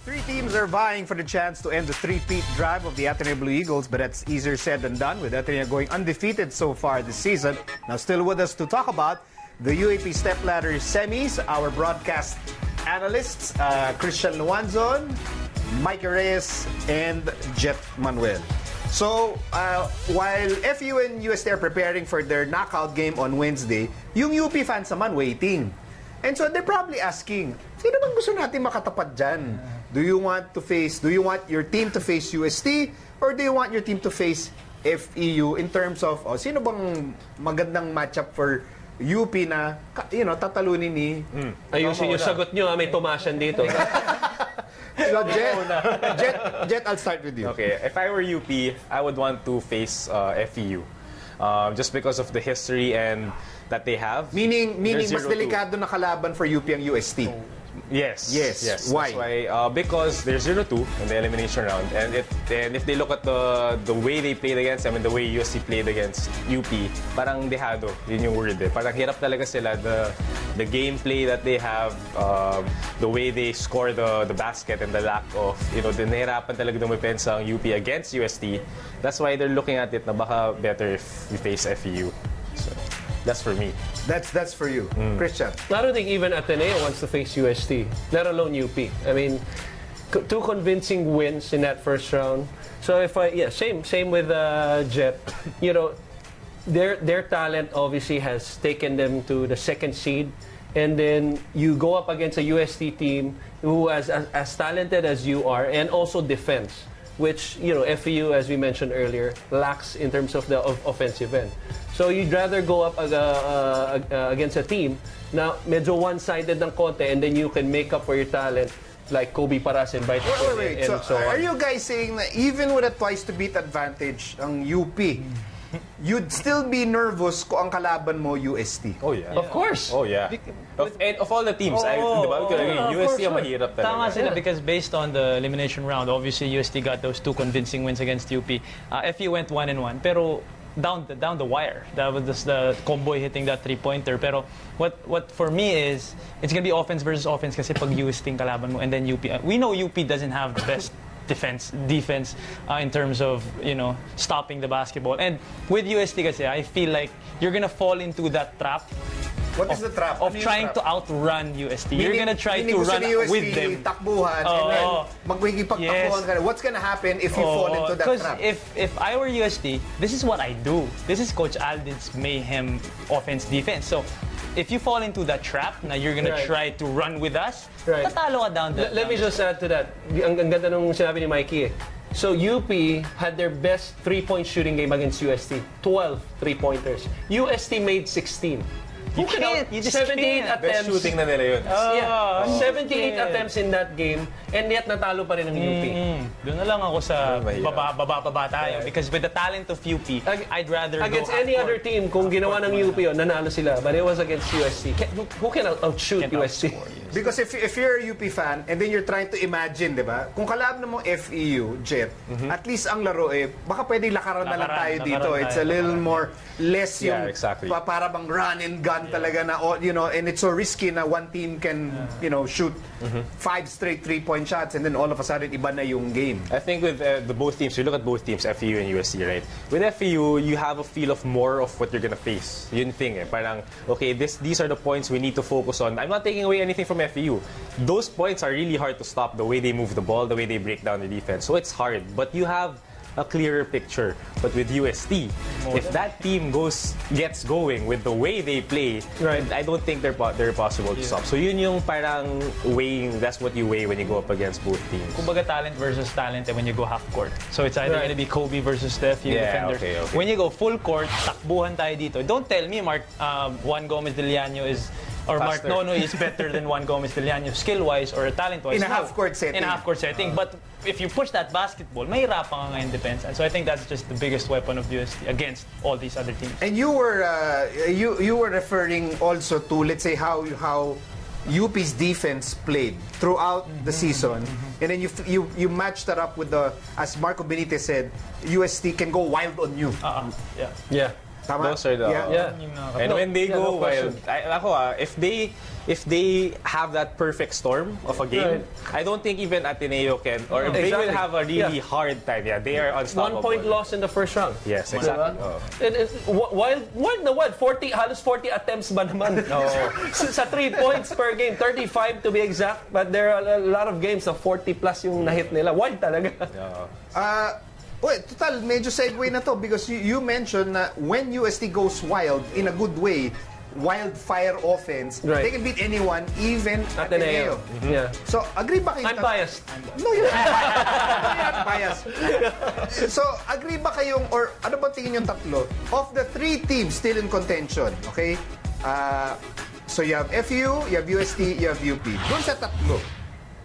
Three teams are vying for the chance to end the three-peat drive of the Ateneo Blue Eagles, but that's easier said than done, with Ateneo going undefeated so far this season. Now, still with us to talk about the UAAP stepladder semis, our broadcast analysts, Christian Luanzon, Mikee Reyes, and Jett Manuel. So, while FU and UST are preparing for their knockout game on Wednesday, yung UP fans naman waiting. And so they're probably asking, sino bang gusto natin makatapat dyan? Do you want your team to face UST, or do you want your team to face FEU in terms of, sino bang magandang matchup for UP na, tatalunin ni... Ayusin yung sagot nyo, may tumasan dito. So, Jett, I'll start with you. Okay, if I were UP, I would want to face FEU. Just because of the history and that they have. Meaning mas delikado na kalaban for UP ang UST. Yes. Why? That's why, because they're 0-2 in the elimination round, and if they look at the way they played against them and the way UST played against UP, parang dehado, yun yung word eh. Parang hirap talaga sila, the gameplay that they have, the way they score the basket, and the lack of, nahirapan talaga dumepensa ang UP against UST. That's why they're looking at it na baka better if we face FEU. So, that's for me. That's for you, Christian. I don't think even Ateneo wants to face UST, let alone UP. I mean, two convincing wins in that first round. So same with Jett. Their talent obviously has taken them to the second seed, and then you go up against a UST team who is as talented as you are, and also defense, which FEU, as we mentioned earlier, lacks in terms of the offensive end. So you'd rather go up against a team na medyo one-sided ng konti, and then you can make up for your talent like Kobe Paras and Bite. Wait. So are you guys saying that even with a twice-to-beat advantage ang UP, you'd still be nervous kung ang kalaban mo UST? Oh yeah. Of course. Oh yeah. Of all the teams, UST ang mahirap talaga. Tama sila because based on the elimination round, obviously UST got those two convincing wins against UP. FU went 1-1, pero down the wire. That was just the Comboy hitting that three-pointer. Pero what for me is, it's gonna be offense versus offense kasi pag UST yung kalaban mo, and then UP. We know UP doesn't have the best defense in terms of stopping the basketball. And with UST kasi, I feel like you're gonna fall into that trap. What is the trap? Of trying to outrun UST. You're gonna try to run with them. Takbuhan, and then magwigipagtakbuhan ka. What's gonna happen if you fall into that trap? If I were UST, this is what I do. This is Coach Aldin's mayhem offense-defense. So, if you fall into that trap, now you're gonna try to run with us, tatalo ka down the... Let me just add to that. Ang ganda nung sinabi ni Mikee eh. So UP had their best three-point shooting game against UST. 12 three-pointers. UST made 16. You can't. You just 78 can't. attempts. Best shooting na nila yun. 78 attempts in that game, and yet natalo pa rin ng UP. Doon na lang ako sa baba tayo. Because with the talent of UP, I'd rather against go any other team, kung ginawa ng UP yun, nanalo sila. But it was against USC. Who can outshoot USC? Because if you're a UP fan, and then you're trying to imagine, di ba? Kung kalaban mo FEU, Jett, at least ang laro baka pwede lakaran na lang tayo dito. It's a little more, less yung para bang run and gun talaga na, and it's so risky na one team can, shoot 5 straight 3-point shots, and then all of a sudden, iba na yung game. I think with the both teams, you look at both teams, FEU and USC, right? With FEU, you have a feel of more of what you're gonna face. Yun thing parang, okay, these are the points we need to focus on. I'm not taking away anything from FEU. Those points are really hard to stop, the way they move the ball, the way they break down the defense. So it's hard, but you have a clearer picture. But with UST, if that team gets going with the way they play, I don't think they're possible to stop. So yun yung parang weighing, that's what you weigh when you go up against both teams. Kumbaga talent versus talent when you go half court. So it's either gonna be Kobe versus the FU defenders. Okay. When you go full court, takbuhan tayo dito. Don't tell me Juan Gomez de Liano is or faster. Mark Nono is better than Juan Gomez de Liano skill-wise or talent-wise. In a half-court setting. In a half-court setting. But if you push that basketball, mahirapan ka nga in defense. And so I think that's just the biggest weapon of UST against all these other teams. And you were referring also to, let's say, how UP's defense played throughout the season, and then you matched that up with as Marco Benitez said, UST can go wild on you. Yeah. Tama. Those are the... Yeah. And No, when they yeah, go no question. wild, if they have that perfect storm of a game, I don't think even Ateneo can, or they will Exactly. have a really Yeah. hard time. Yeah, they are 1 unstoppable. point loss in the first round. Yes, exactly. Diba? Oh. Wild 40, halos 40 attempts ba naman? Sa 3 points per game, 35 to be exact, but there are a lot of games na 40 plus yung na-hit nila. Wild talaga. Total, medyo segue na to because you mentioned na when UST goes wild in a good way, wildfire offense, Right. they can beat anyone, even Ateneo. Ateneo. Yeah. So, agree ba kayo? I'm biased. No, you're not biased. So, agree ba kayong, or ano ba tingin yung tatlo? Of the 3 teams still in contention, okay? So, you have FU, you have UST, you have UP. Doon sa tatlo,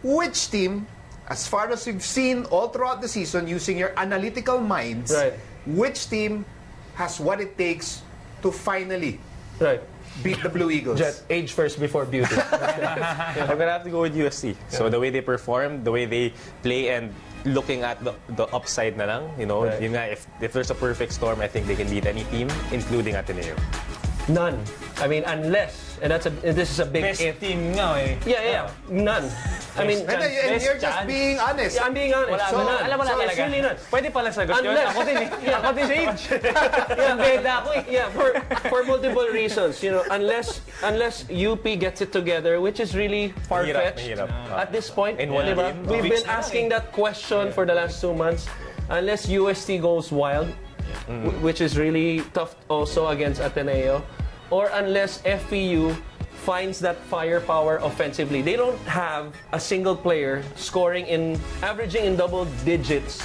which team, as far as you've seen all throughout the season using your analytical minds, Right. which team has what it takes to finally Right. beat the Blue Eagles? Jet, age first before beauty. I'm gonna have to go with USC. So the way they perform, the way they play, and looking at the upside na lang, you know, Right. yun nga, if there's a perfect storm, I think they can beat any team, including Ateneo. None. I mean, unless, and this is a big Best if. team nga eh. Yeah. None. I mean, And you're just chance. being honest. yeah, I'm being honest. Wala, So, alam mo na so it's talaga. really none. Pwede pala sagot yun. Unless- Ako din eh. Ako din eh. Yeah, beda ako eh. Yeah, for multiple reasons. You know, unless UP gets it together, which is really far-fetched Mahirap. at this point. In one diba? game. We've been asking that question for the last 2 months. Unless UST goes wild, which is really tough also against Ateneo, or unless FEU finds that firepower offensively. They don't have a single player averaging in double digits,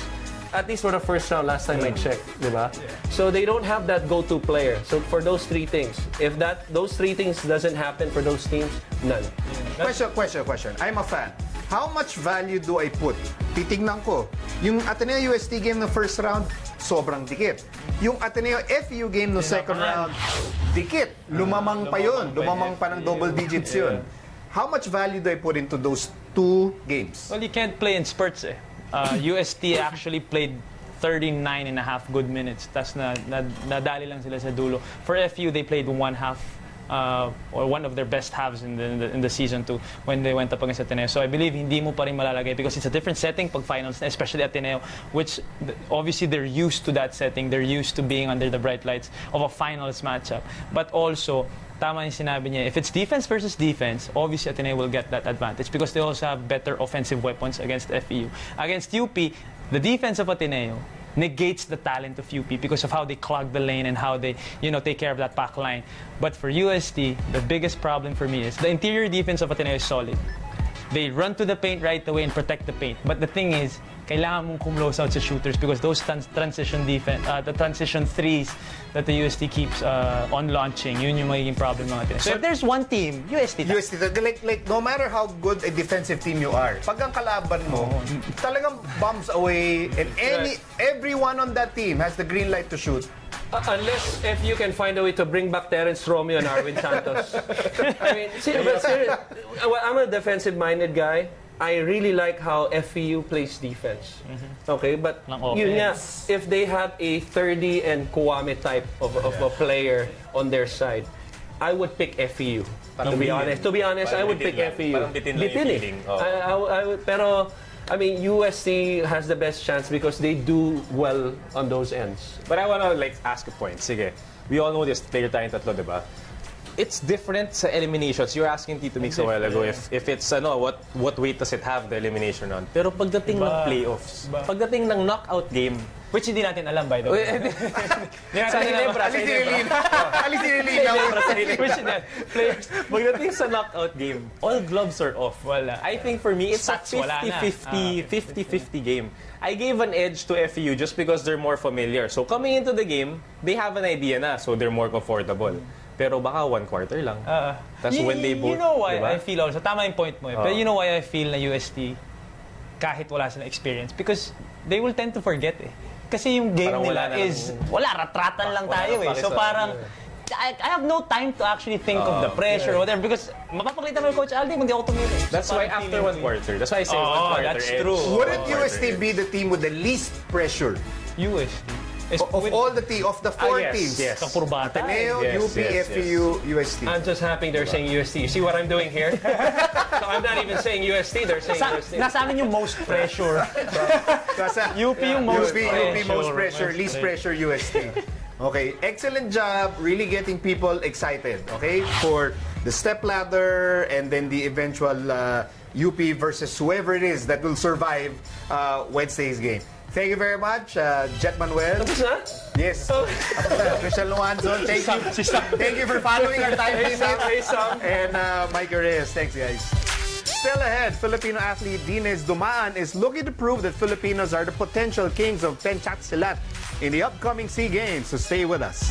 at least for the first round last time I checked, diba? So they don't have that go-to player. So for those 3 things, if those 3 things doesn't happen for those teams, none. Question. I'm a fan. How much value do I put? Titignan ko. Yung Ateneo UST game ng first round, sobrang dikit. Yung Ateneo FU game ng second round, dikit. Lumamang pa yun. Lumamang pa ng double digits yun. How much value do I put into those 2 games? Well, you can't play in spurts eh. UST actually played 39 and a half good minutes. Tas nadali lang sila sa dulo. For FU, they played 1 half. Or one of their best halves in the season 2 when they went up against Ateneo. So I believe hindi mo pa rin malalagay because it's a different setting pag finals, especially Ateneo, which obviously they're used to that setting. They're used to being under the bright lights of a finals matchup. But also, tama yung sinabi niya, if it's defense versus defense, obviously Ateneo will get that advantage because they also have better offensive weapons against FEU. Against UP, the defense of Ateneo negates the talent of UP because of how they clog the lane and how they, take care of that pack line. But for UST, the biggest problem for me is the interior defense of Ateneo is solid. They run to the paint right away and protect the paint. But the thing is, kailangan mong kumlos out sa shooters because those transition defense, the transition threes that the UST keeps on launching, yun yung magiging problem ng Ateneo. So if there's one team, UST. Like no matter how good a defensive team you are, pag ang kalaban mo, talagang bombs away, and everyone on that team has the green light to shoot. Unless if you can find a way to bring back Terence Romeo and Arwin Santos. I mean, seriously, I'm a defensive-minded guy. I really like how FEU plays defense. Okay, but yun nga, if they have a 30 and Kuwame type of a player on their side, I would pick FEU. To be honest, I would pick FEU. Parang bitin lang yung feeling. I would, pero I mean, USC has the best chance because they do well on those ends. But I wanna ask a point. Sige, we all know this, player tayong tatlo, diba? It's different sa eliminations. You were asking Tito Mix a while ago if it's what weight does it have, the elimination round. Pero pagdating ng playoffs, pagdating ng knockout game, which hindi natin alam, by the way. sa Ginebra, players, pagdating sa knockout game, all gloves are off. Wala. I think for me, it's Stats, a wala na. 50-50 game. I gave an edge to FEU just because they're more familiar. So coming into the game, they have an idea na, so they're more comfortable. Pero baka 1 quarter lang. That's when they both, you know why diba? I feel also, tama yung point mo eh. But you know why I feel na UST, kahit wala silang experience, because they will tend to forget eh. Kasi yung game Parang nila is, ratratan lang tayo eh. So parang, I have no time to actually think of the pressure or whatever because mapapakita mo yung Coach Aldi, hindi ako tumira. That's why after 1 quarter. That's why I say 1 quarter. that's edge. true. Wouldn't UST be the team with the least pressure? UST. Of all the four yes, teams. yes. Kapurbata. Ateneo, Yes, UP, yes, FEU, UST. I'm just happy they're saying UST. You see what I'm doing here? So I'm not even saying UST, they're saying UST. Nasa amin yung most pressure. UP yung most UP most pressure. pressure, least pressure UST. Okay, excellent job really getting people excited, okay, for the stepladder and then the eventual UP versus whoever it is that will survive Wednesday's game. Thank you very much, Jett Manuel. Tapos na? Yes. Christian Luanzon, thank you for following our time limit. And Mikee Reyes, thanks guys. Still ahead, Filipino athlete Dines Dumaan is looking to prove that Filipinos are the potential kings of Pencak-Silat in the upcoming SEA Games, so stay with us.